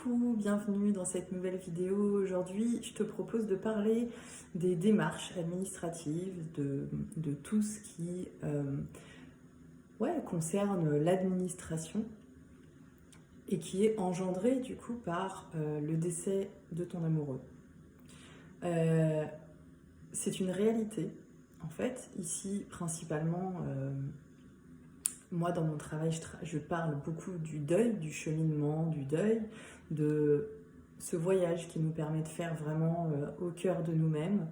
Coucou, bienvenue dans cette nouvelle vidéo. Aujourd'hui, je te propose de parler des démarches administratives, de tout ce qui concerne l'administration et qui est engendré du coup par le décès de ton amoureux. C'est une réalité, en fait. Ici, principalement, moi, dans mon travail, je parle beaucoup du deuil, du cheminement, du deuil, de ce voyage qui nous permet de faire vraiment au cœur de nous-mêmes,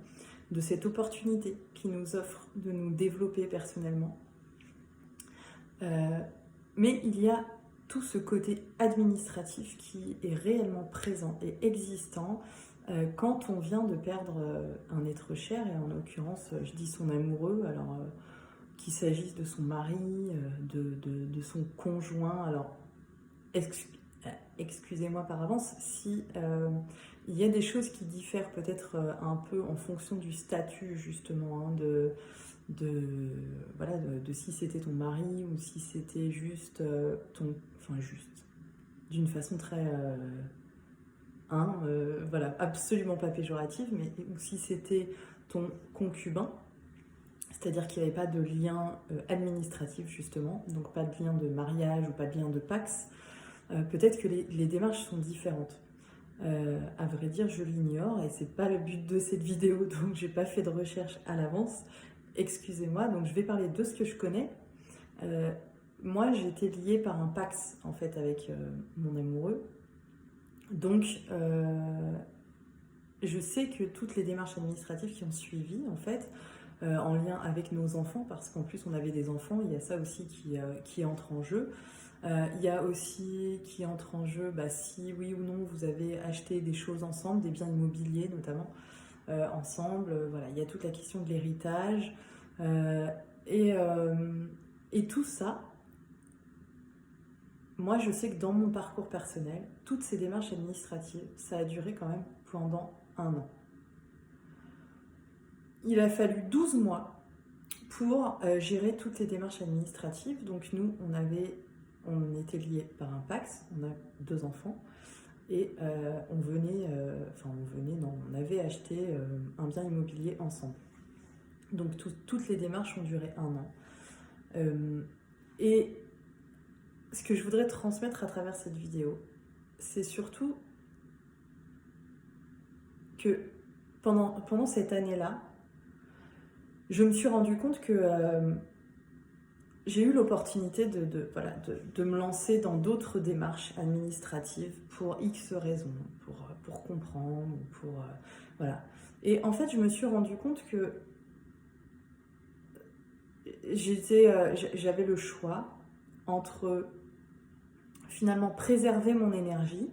de cette opportunité qui nous offre de nous développer personnellement. Mais il y a tout ce côté administratif qui est réellement présent et existant quand on vient de perdre un être cher, et en l'occurrence, je dis son amoureux, alors qu'il s'agisse de son mari, de son conjoint. Alors, excusez-moi par avance si il y a des choses qui diffèrent peut-être un peu en fonction du statut justement, de si c'était ton mari ou si c'était juste juste, d'une façon très absolument pas péjorative, mais ou si c'était ton concubin. C'est-à-dire qu'il n'y avait pas de lien administratif justement, donc pas de lien de mariage ou pas de lien de Pacs. Peut-être que les démarches sont différentes. À vrai dire, je l'ignore et c'est pas le but de cette vidéo, donc j'ai pas fait de recherche à l'avance. Excusez-moi, donc je vais parler de ce que je connais. Moi, j'ai été liée par un Pacs en fait avec mon amoureux. Donc, je sais que toutes les démarches administratives qui ont suivi, en fait, en lien avec nos enfants, parce qu'en plus on avait des enfants, il y a ça aussi qui entre en jeu. Il y a aussi qui entre en jeu si oui ou non vous avez acheté des choses ensemble, des biens immobiliers notamment ensemble. Voilà, il y a toute la question de l'héritage et tout ça. Moi, je sais que dans mon parcours personnel, toutes ces démarches administratives, ça a duré quand même pendant 1 an. Il a fallu 12 mois pour gérer toutes les démarches administratives. Donc nous, on était liés par un Pacs, on a 2 enfants, et on avait acheté un bien immobilier ensemble. Donc toutes les démarches ont duré 1 an. Et ce que je voudrais transmettre à travers cette vidéo, c'est surtout que pendant cette année-là, je me suis rendu compte que j'ai eu l'opportunité de me lancer dans d'autres démarches administratives pour X raisons, pour comprendre, voilà. Et en fait, je me suis rendu compte que j'avais le choix entre finalement préserver mon énergie,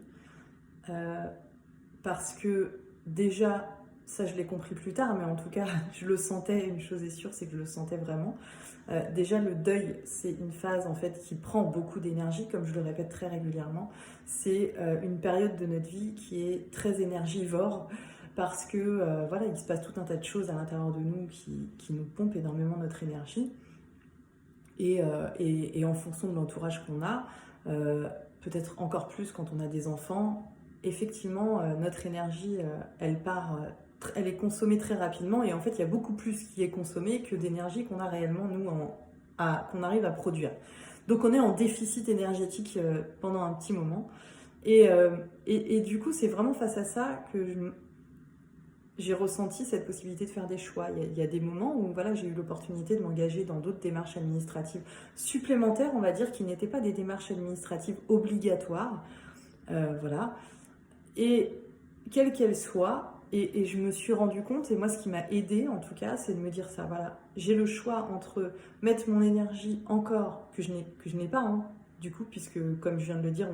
parce que déjà, ça je l'ai compris plus tard, mais en tout cas je le sentais, une chose est sûre, c'est que je le sentais vraiment. Déjà le deuil, c'est une phase en fait qui prend beaucoup d'énergie, comme je le répète très régulièrement. C'est une période de notre vie qui est très énergivore, parce que il se passe tout un tas de choses à l'intérieur de nous qui nous pompent énormément notre énergie. Et en fonction de l'entourage qu'on a, peut-être encore plus quand on a des enfants, effectivement notre énergie elle est consommée très rapidement, et en fait il y a beaucoup plus qui est consommé que d'énergie qu'on a réellement nous qu'on arrive à produire. Donc on est en déficit énergétique pendant un petit moment, et du coup c'est vraiment face à ça que j'ai ressenti cette possibilité de faire des choix. Il y a des moments où j'ai eu l'opportunité de m'engager dans d'autres démarches administratives supplémentaires, on va dire, qui n'étaient pas des démarches administratives obligatoires. Et quelles qu'elles soient, et je me suis rendu compte, et moi ce qui m'a aidée en tout cas, c'est de me dire ça, j'ai le choix entre mettre mon énergie encore, que je n'ai pas, du coup, puisque comme je viens de le dire,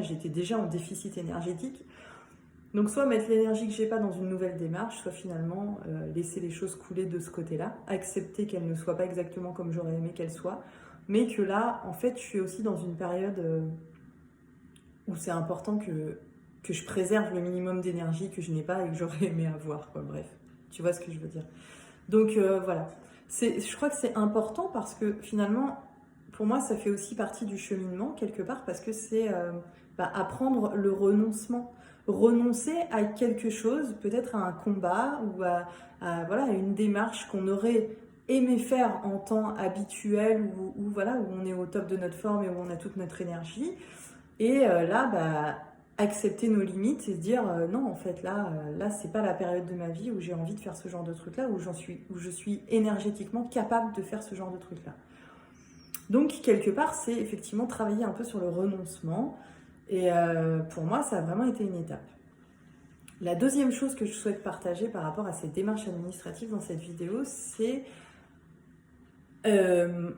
j'étais déjà en déficit énergétique. Donc soit mettre l'énergie que j'ai pas dans une nouvelle démarche, soit finalement laisser les choses couler de ce côté-là, accepter qu'elles ne soient pas exactement comme j'aurais aimé qu'elles soient, mais que là, en fait, je suis aussi dans une période où c'est important que je préserve le minimum d'énergie que je n'ai pas et que j'aurais aimé avoir, quoi. Bref, tu vois ce que je veux dire. Donc voilà, je crois que c'est important, parce que finalement, pour moi, ça fait aussi partie du cheminement, quelque part, parce que c'est apprendre le renoncement. Renoncer à quelque chose, peut-être à un combat ou voilà, à une démarche qu'on aurait aimé faire en temps habituel ou voilà, où on est au top de notre forme et où on a toute notre énergie. Et là, accepter nos limites et se dire non, en fait, là c'est pas la période de ma vie où j'ai envie de faire ce genre de truc-là, où je suis énergétiquement capable de faire ce genre de truc-là. Donc, quelque part, c'est effectivement travailler un peu sur le renoncement. Et pour moi, ça a vraiment été une étape. La deuxième chose que je souhaite partager par rapport à ces démarches administratives dans cette vidéo, c'est la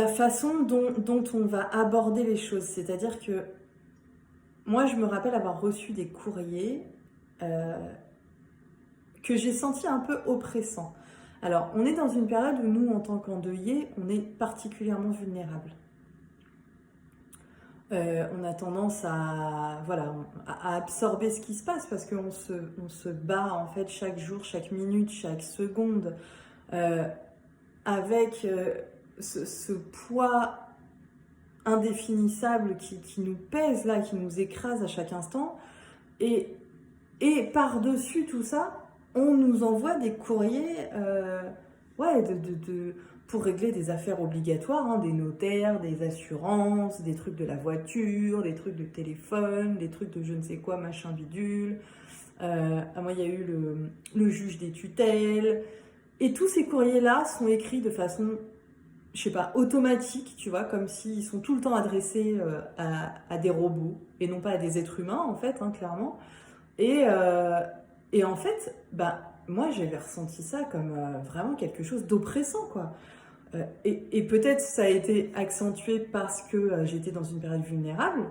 façon dont on va aborder les choses. C'est-à-dire que moi, je me rappelle avoir reçu des courriers que j'ai sentis un peu oppressants. Alors, on est dans une période où nous, en tant qu'endeuillés, on est particulièrement vulnérables. On a tendance à absorber ce qui se passe parce qu'on se bat en fait chaque jour, chaque minute, chaque seconde avec ce poids indéfinissable qui nous pèse là, qui nous écrase à chaque instant. Et par-dessus tout ça, on nous envoie des courriers pour régler des affaires obligatoires, hein, des notaires, des assurances, des trucs de la voiture, des trucs de téléphone, des trucs de je ne sais quoi, machin bidule. Moi, il y a eu le juge des tutelles. Et tous ces courriers-là sont écrits de façon, je sais pas, automatique, tu vois, comme s'ils sont tout le temps adressés à des robots et non pas à des êtres humains, en fait, hein, clairement. Et en fait, moi, j'avais ressenti ça comme vraiment quelque chose d'oppressant, quoi. Et peut-être ça a été accentué parce que j'étais dans une période vulnérable.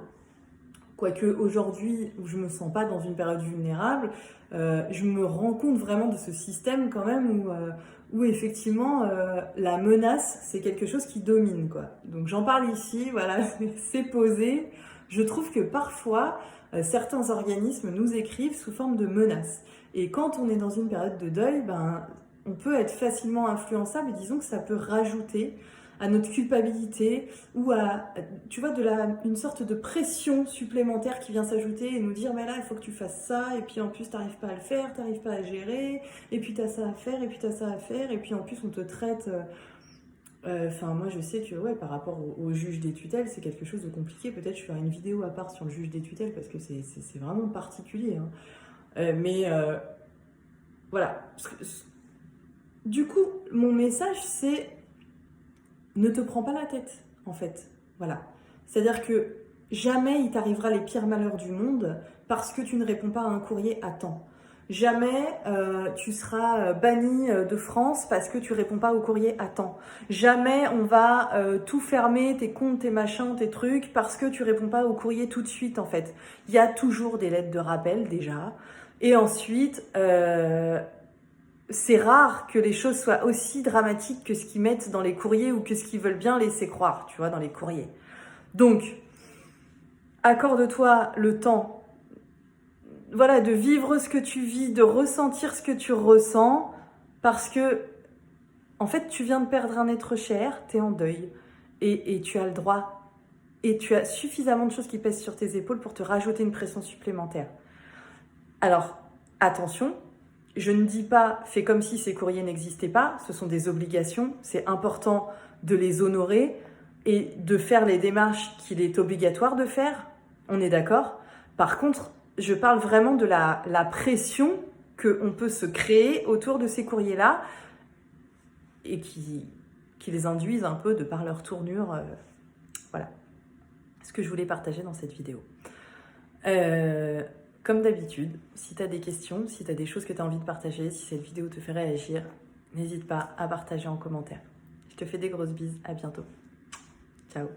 Quoique aujourd'hui, où je me sens pas dans une période vulnérable, je me rends compte vraiment de ce système quand même où effectivement la menace, c'est quelque chose qui domine, quoi. Donc j'en parle ici, voilà, c'est posé. Je trouve que parfois, certains organismes nous écrivent sous forme de menaces. Et quand on est dans une période de deuil, on peut être facilement influençable et disons que ça peut rajouter à notre culpabilité ou à, tu vois, une sorte de pression supplémentaire qui vient s'ajouter et nous dire mais là il faut que tu fasses ça et puis en plus t'arrives pas à le faire, t'arrives pas à gérer et puis t'as ça à faire et puis t'as ça à faire et puis en plus on te traite... moi je sais que par rapport au juge des tutelles c'est quelque chose de compliqué, peut-être je ferai une vidéo à part sur le juge des tutelles parce que c'est vraiment particulier, hein. Voilà. Du coup, mon message, c'est ne te prends pas la tête, en fait. Voilà. C'est-à-dire que jamais il t'arrivera les pires malheurs du monde parce que tu ne réponds pas à un courrier à temps. Jamais tu seras banni de France parce que tu réponds pas au courrier à temps. Jamais on va tout fermer, tes comptes, tes machins, tes trucs, parce que tu réponds pas au courrier tout de suite, en fait. Il y a toujours des lettres de rappel, déjà. Et ensuite... c'est rare que les choses soient aussi dramatiques que ce qu'ils mettent dans les courriers ou que ce qu'ils veulent bien laisser croire, tu vois, dans les courriers. Donc, accorde-toi le temps, voilà, de vivre ce que tu vis, de ressentir ce que tu ressens, parce que, en fait, tu viens de perdre un être cher, t'es en deuil, et tu as le droit, et tu as suffisamment de choses qui pèsent sur tes épaules pour te rajouter une pression supplémentaire. Alors, attention, je ne dis pas fais comme si ces courriers n'existaient pas, ce sont des obligations, c'est important de les honorer et de faire les démarches qu'il est obligatoire de faire, on est d'accord. Par contre, je parle vraiment de la pression qu'on peut se créer autour de ces courriers-là et qui les induisent un peu de par leur tournure. Voilà ce que je voulais partager dans cette vidéo. Comme d'habitude, si tu as des questions, si tu as des choses que tu as envie de partager, si cette vidéo te fait réagir, n'hésite pas à partager en commentaire. Je te fais des grosses bises, à bientôt. Ciao.